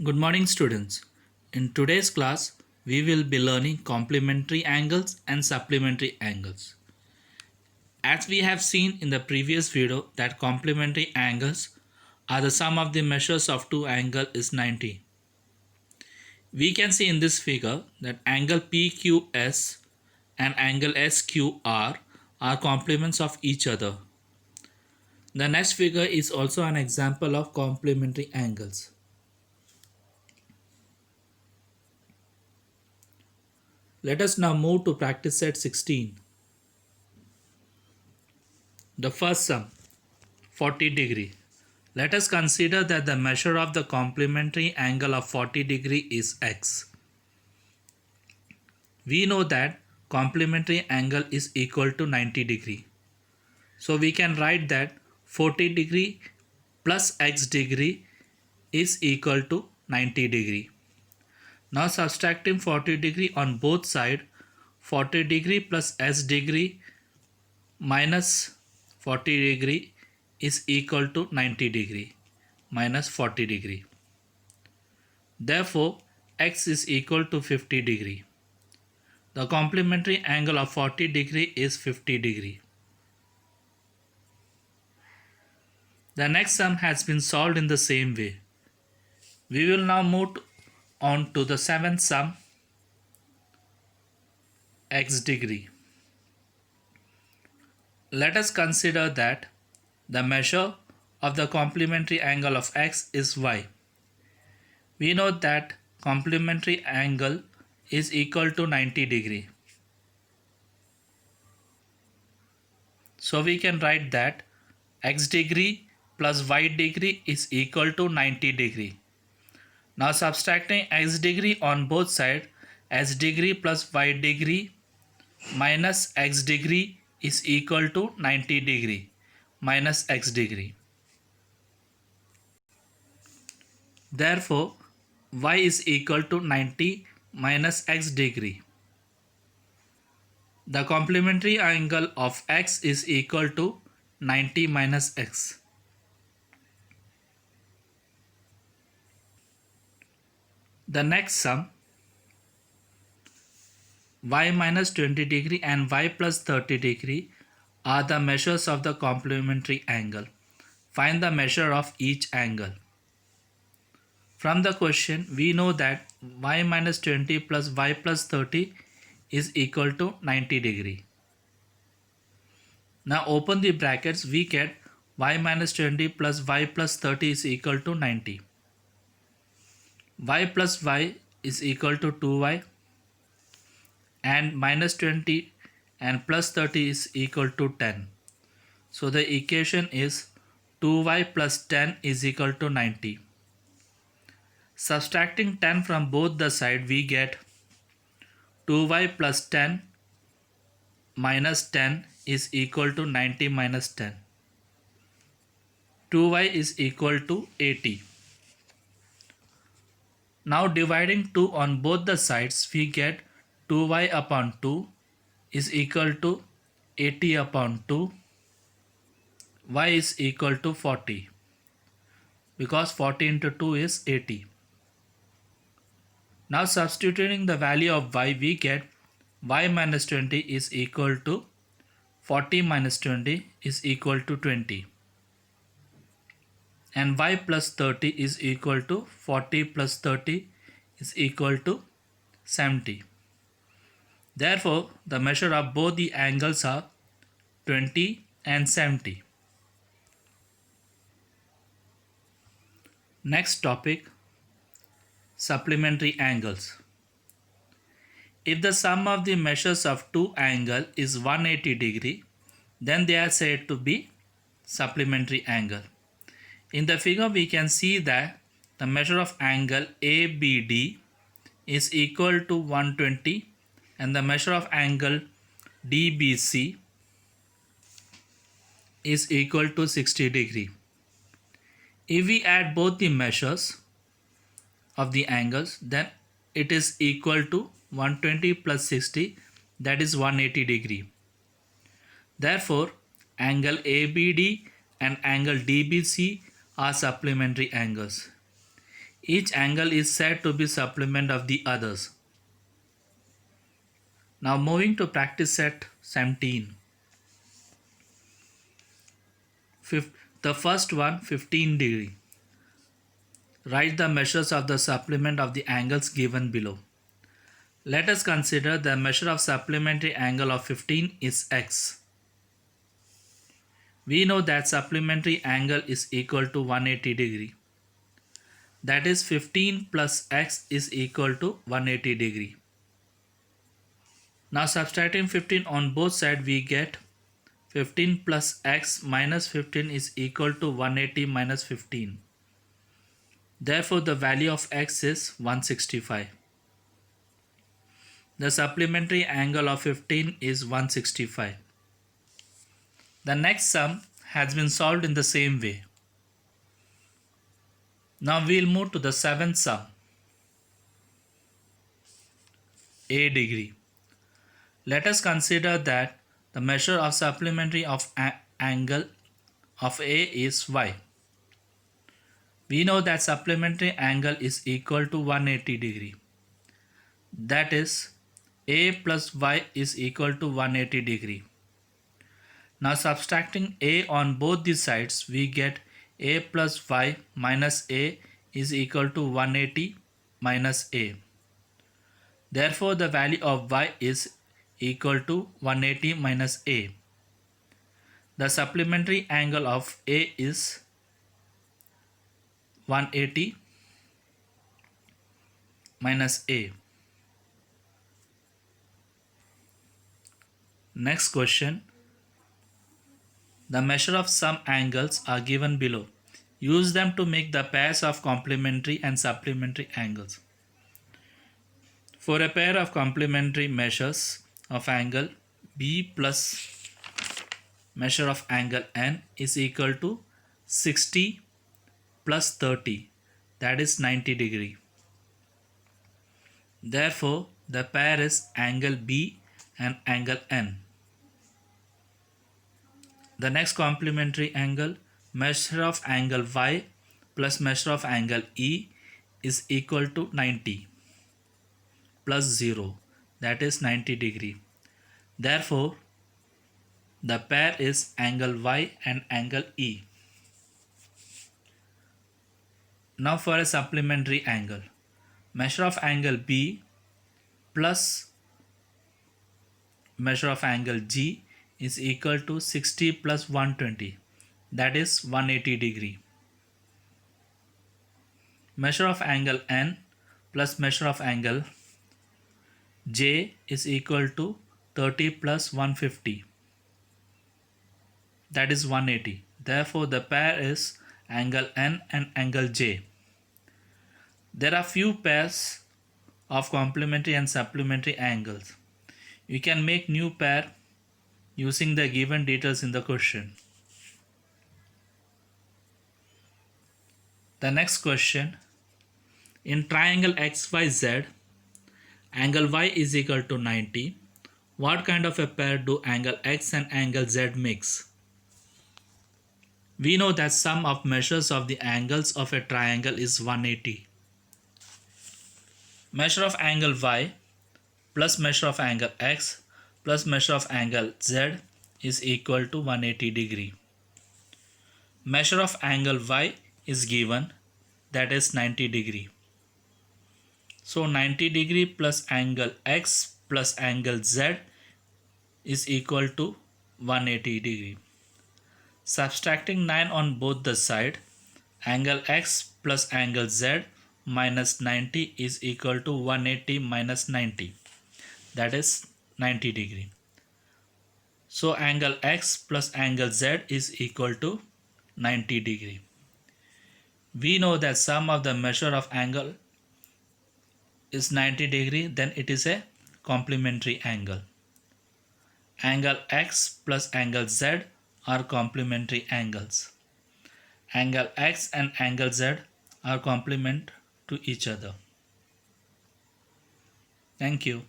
Good morning, students. In today's class, we will be learning complementary angles and supplementary angles. As we have seen in the previous video that complementary angles are the sum of the measures of two angles is 90. We can see in this figure that angle PQS and angle SQR are complements of each other. The next figure is also an example of complementary angles. Let us now move to practice set 16. The first sum 40 degree. Let us consider that the measure of the complementary angle of 40 degree is x. We know that complementary angle is equal to 90 degree. So we can write that 40 degree plus x degree is equal to 90 degree. Now subtracting 40 degree on both sides, 40 degree plus s degree minus 40 degree is equal to 90 degree minus 40 degree. Therefore, x is equal to 50 degree. The complementary angle of 40 degree is 50 degree. The next sum has been solved in the same way. We will now move on to the seventh sum, x degree. Let us consider that the measure of the complementary angle of x is y. We know that complementary angle is equal to 90 degree. So we can write that x degree plus y degree is equal to 90 degree. Now subtracting x degree on both sides, s degree plus y degree minus x degree is equal to 90 degree minus x degree. Therefore, y is equal to 90 minus x degree. The complementary angle of x is equal to 90 minus x. The next sum, y minus 20 degree and y plus 30 degree are the measures of the complementary angle. Find the measure of each angle. From the question, we know that y minus 20 plus y plus 30 is equal to 90 degree. Now open the brackets, we get y minus 20 plus y plus 30 is equal to 90. Y plus y is equal to 2y and minus 20 and plus 30 is equal to 10. So the equation is 2y plus 10 is equal to 90. Subtracting 10 from both the sides, we get 2y plus 10 minus 10 is equal to 90 minus 10. 2y is equal to 80. Now dividing 2 on both the sides, we get 2y upon 2 is equal to 80 upon 2. Y is equal to 40 because 40 into 2 is 80. Now substituting the value of y, we get y minus 20 is equal to 40 minus 20 is equal to 20. And y plus 30 is equal to 40 plus 30 is equal to 70. Therefore, the measure of both the angles are 20 and 70. Next topic, supplementary angles. If the sum of the measures of two angles is 180 degree, then they are said to be supplementary angle. In the figure, we can see that the measure of angle ABD is equal to 120 and the measure of angle DBC is equal to 60 degree. If we add both the measures of the angles, then it is equal to 120 plus 60, that is 180 degree. Therefore, angle ABD and angle DBC are supplementary angles. Each angle is said to be supplement of the others. Now moving to practice set 17. The first one 15 degree. Write the measures of the supplement of the angles given below. Let us consider the measure of supplementary angle of 15 is x. We know that supplementary angle is equal to 180 degree. That is 15 plus x is equal to 180 degree. Now subtracting 15 on both sides, we get 15 plus x minus 15 is equal to 180 minus 15. Therefore the value of x is 165. The supplementary angle of 15 is 165. The next sum has been solved in the same way. Now we will move to the seventh sum. A degree. Let us consider that the measure of supplementary of angle of A is y. We know that supplementary angle is equal to 180 degree. That is A plus y is equal to 180 degree. Now subtracting A on both the sides, we get A plus y minus A is equal to 180 minus A. Therefore the value of y is equal to 180 minus A. The supplementary angle of A is 180 minus A. Next question. The measure of some angles are given below. Use them to make the pairs of complementary and supplementary angles. For a pair of complementary measures of angle B plus measure of angle N is equal to 60 plus 30, that is 90 degree. Therefore, the pair is angle B and angle N. The next complementary angle, measure of angle Y plus measure of angle E is equal to 90 plus 0, that is 90 degree. Therefore, the pair is angle Y and angle E. Now for a supplementary angle, measure of angle B plus measure of angle G is equal to 60 plus 120, that is 180 degree. Measure of angle N plus measure of angle J is equal to 30 plus 150, that is 180. Therefore the pair is angle N and angle J. There are few pairs of complementary and supplementary angles. You can make new pair using the given details in the question. The next question, in triangle XYZ, angle Y is equal to 90. What kind of a pair do angle X and angle Z makes? We know that sum of measures of the angles of a triangle is 180. Measure of angle Y plus measure of angle X plus measure of angle Z is equal to 180 degree. Measure of angle Y is given, that is 90 degree. So 90 degree plus angle X plus angle Z is equal to 180 degree. Subtracting 9 on both the side, angle X plus angle Z minus 90 is equal to 180 minus 90, that is 90 degree. So angle X plus angle Z is equal to 90 degree. We know that sum of the measure of angle is 90 degree, then it is a complementary angle. Angle X plus angle Z are complementary angles. Angle X and angle Z are complement to each other. Thank you.